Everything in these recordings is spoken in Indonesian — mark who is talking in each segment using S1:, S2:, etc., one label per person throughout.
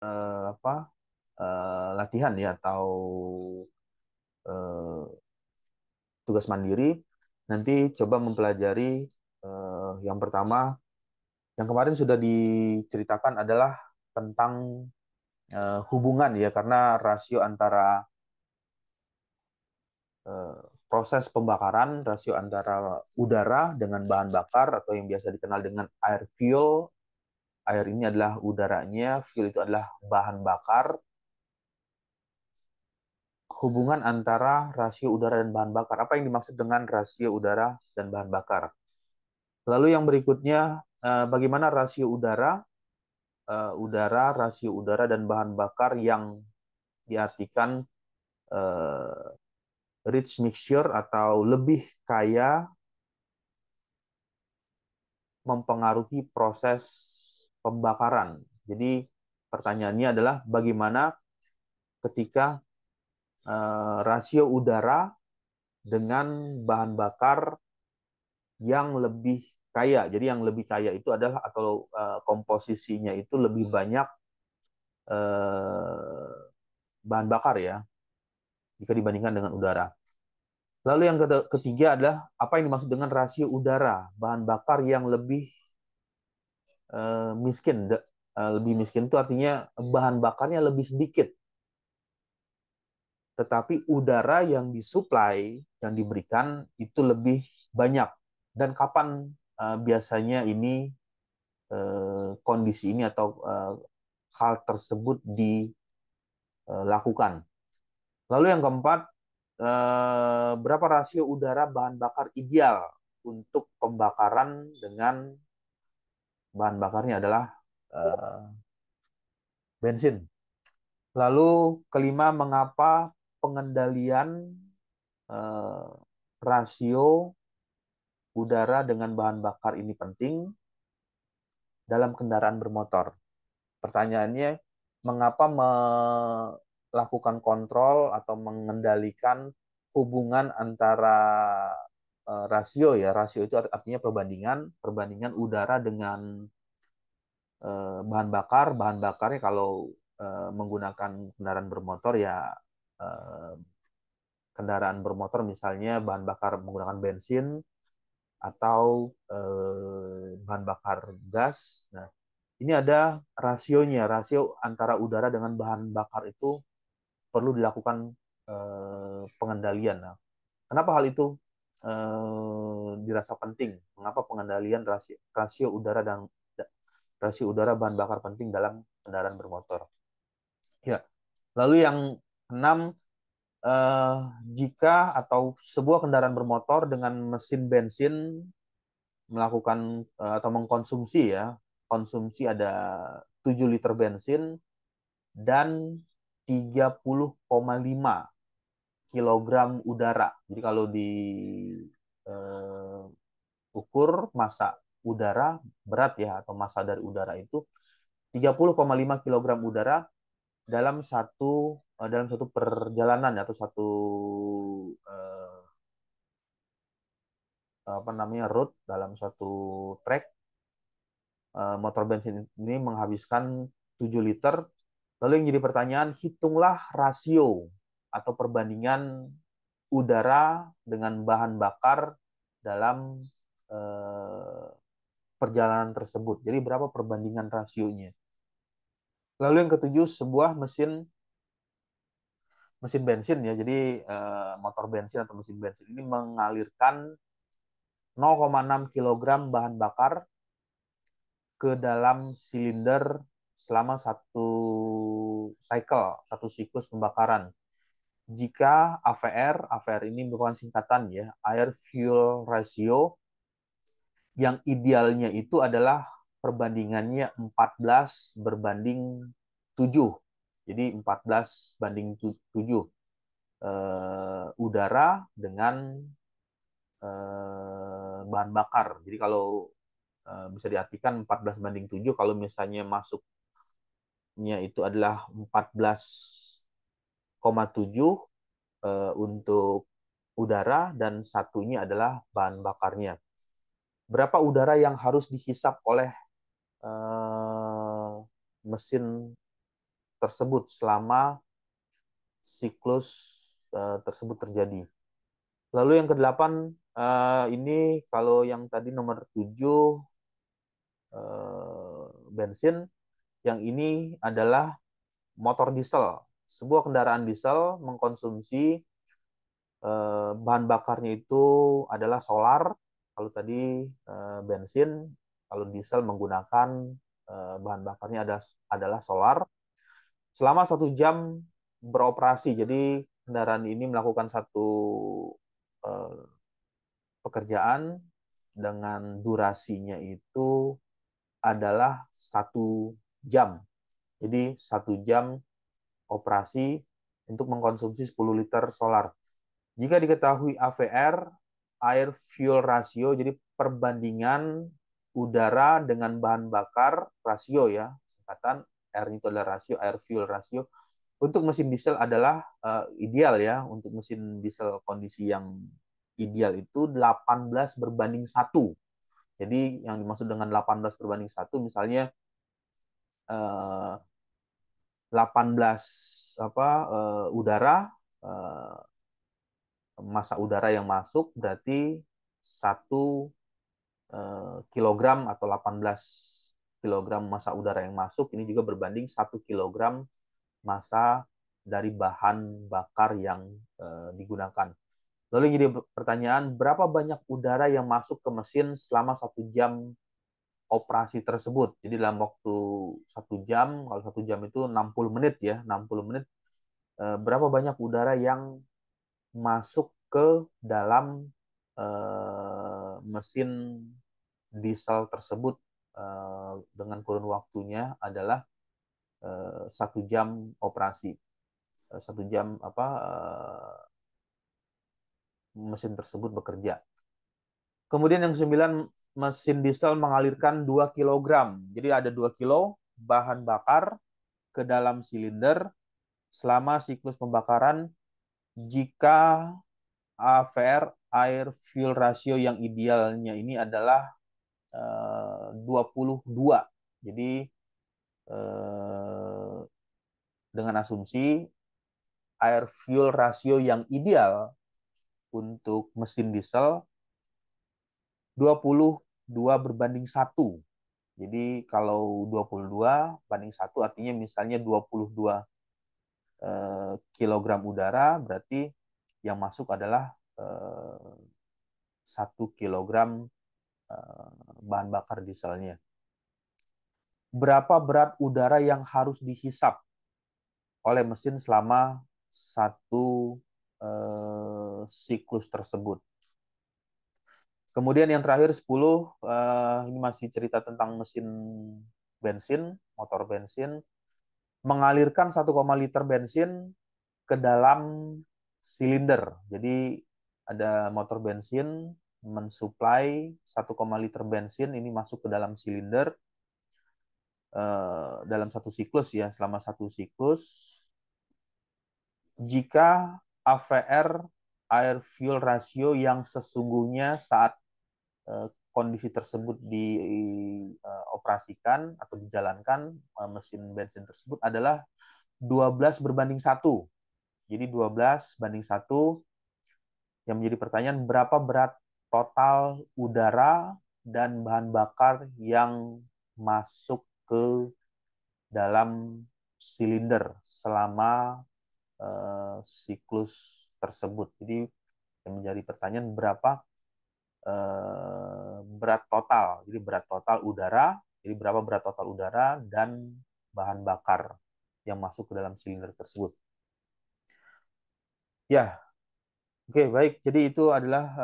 S1: apa latihan ya atau eh, tugas mandiri, nanti coba mempelajari yang pertama, yang kemarin sudah diceritakan adalah tentang hubungan ya, karena rasio antara eh, proses pembakaran, rasio antara udara dengan bahan bakar atau yang biasa dikenal dengan air fuel. Air ini adalah udaranya, fuel itu adalah bahan bakar. Hubungan antara rasio udara dan bahan bakar. Apa yang dimaksud dengan rasio udara dan bahan bakar? Lalu yang berikutnya, bagaimana rasio udara, rasio udara dan bahan bakar yang diartikan eh, rich mixture atau lebih kaya mempengaruhi proses pembakaran. Jadi pertanyaannya adalah bagaimana ketika rasio udara dengan bahan bakar yang lebih kaya. Jadi yang lebih kaya itu adalah atau komposisinya itu lebih banyak uh, bahan bakar ya jika dibandingkan dengan udara. Lalu yang ketiga adalah apa yang dimaksud dengan rasio udara bahan bakar yang lebih miskin. Lebih miskin itu artinya bahan bakarnya lebih sedikit, tetapi udara yang disuplai, yang diberikan itu lebih banyak. Dan kapan biasanya ini kondisi ini atau hal tersebut dilakukan? Lalu yang keempat, berapa rasio udara bahan bakar ideal untuk pembakaran dengan bahan bakarnya adalah eh, bensin. Lalu kelima, mengapa pengendalian eh, rasio udara dengan bahan bakar ini penting dalam kendaraan bermotor? Pertanyaannya, mengapa melakukan kontrol atau mengendalikan hubungan antara rasio ya, rasio itu artinya perbandingan, perbandingan udara dengan bahan bakar, bahan bakarnya kalau menggunakan kendaraan bermotor ya eh, kendaraan bermotor misalnya bahan bakar menggunakan bensin atau bahan bakar gas. Nah, ini ada rasionya, rasio antara udara dengan bahan bakar itu perlu dilakukan pengendalian. Nah, kenapa hal itu dirasa penting? Mengapa pengendalian rasio udara dan rasio udara bahan bakar penting dalam kendaraan bermotor? Ya, lalu yang enam, eh, jika atau sebuah kendaraan bermotor dengan mesin bensin melakukan atau mengkonsumsi ya, konsumsi ada 7 liter bensin dan 30,5 kilogram udara. Jadi kalau ukur massa udara berat ya atau massa dari udara itu 30,5 kilogram udara dalam satu perjalanan atau satu eh, apa namanya route dalam satu trek. Motor bensin ini menghabiskan 7 liter. Lalu yang jadi pertanyaan, hitunglah rasio atau perbandingan udara dengan bahan bakar dalam eh, perjalanan tersebut. Jadi berapa perbandingan rasionya. Lalu yang ketujuh, sebuah mesin mesin bensin ya. Jadi motor bensin atau mesin bensin ini mengalirkan 0,6 kilogram bahan bakar ke dalam silinder selama satu cycle, satu siklus pembakaran. Jika AVR ini merupakan singkatan ya, air fuel ratio, yang idealnya itu adalah perbandingannya 14 berbanding 7. Jadi 14 banding 7 udara dengan bahan bakar. Jadi kalau bisa diartikan 14 banding 7, kalau misalnya masuknya itu adalah 14,7 untuk udara dan satunya adalah bahan bakarnya. Berapa udara yang harus dihisap oleh mesin tersebut selama siklus tersebut terjadi. Lalu yang kedelapan, ini kalau yang tadi nomor 7 bensin, yang ini adalah motor diesel. Sebuah kendaraan diesel mengkonsumsi bahan bakarnya itu adalah solar. Kalau tadi bensin, kalau diesel menggunakan bahan bakarnya adalah solar. Selama 1 jam beroperasi, jadi kendaraan ini melakukan satu eh, pekerjaan dengan durasinya itu adalah 1 jam. Jadi 1 jam operasi untuk mengkonsumsi 10 liter solar. Jika diketahui AVR, air fuel ratio, jadi perbandingan udara dengan bahan bakar rasio ya, singkatan R itu adalah rasio, air fuel ratio. Untuk mesin diesel adalah ideal ya, untuk mesin diesel kondisi yang ideal itu 18:1. Jadi yang dimaksud dengan 18:1 misalnya 18 udara, eh, massa udara yang masuk berarti 1 kilogram atau 18 kilogram massa udara yang masuk ini juga berbanding 1 kilogram massa dari bahan bakar yang digunakan. Lalu yang jadi pertanyaan, berapa banyak udara yang masuk ke mesin selama 1 jam operasi tersebut? Jadi dalam waktu 1 jam, kalau 1 jam itu 60 menit ya, 60 menit, berapa banyak udara yang masuk ke dalam mesin diesel tersebut dengan kurun waktunya adalah 1 jam operasi, 1 jam mesin tersebut bekerja. Kemudian yang ke-9, mesin diesel mengalirkan 2 kilogram. Jadi ada 2 kilo bahan bakar ke dalam silinder selama siklus pembakaran jika AVR, air fuel ratio yang idealnya ini adalah 22. Jadi dengan asumsi air fuel ratio yang ideal untuk mesin diesel 22:1. Jadi kalau 22:1 artinya misalnya 22 kilogram udara, berarti yang masuk adalah 1 kilogram bahan bakar dieselnya. Berapa berat udara yang harus dihisap oleh mesin selama satu siklus tersebut? Kemudian yang terakhir 10, ini masih cerita tentang mesin bensin, motor bensin, mengalirkan 1, liter bensin ke dalam silinder. Jadi ada motor bensin mensuplai 1, liter bensin ini masuk ke dalam silinder dalam satu siklus ya, selama satu siklus. Jika AVR, air fuel ratio yang sesungguhnya saat kondisi tersebut dioperasikan atau dijalankan mesin bensin tersebut adalah 12:1. Jadi 12:1, yang menjadi pertanyaan, berapa berat total udara dan bahan bakar yang masuk ke dalam silinder selama siklus tersebut. Jadi yang menjadi pertanyaan, berapa berat total. Jadi berat total udara, jadi berapa berat total udara dan bahan bakar yang masuk ke dalam silinder tersebut. Ya, oke, baik. Jadi itu adalah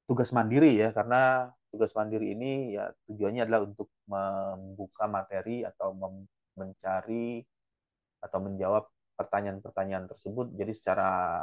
S1: tugas mandiri ya, karena tugas mandiri ini ya tujuannya adalah untuk membuka materi atau mencari atau menjawab pertanyaan-pertanyaan tersebut. Jadi secara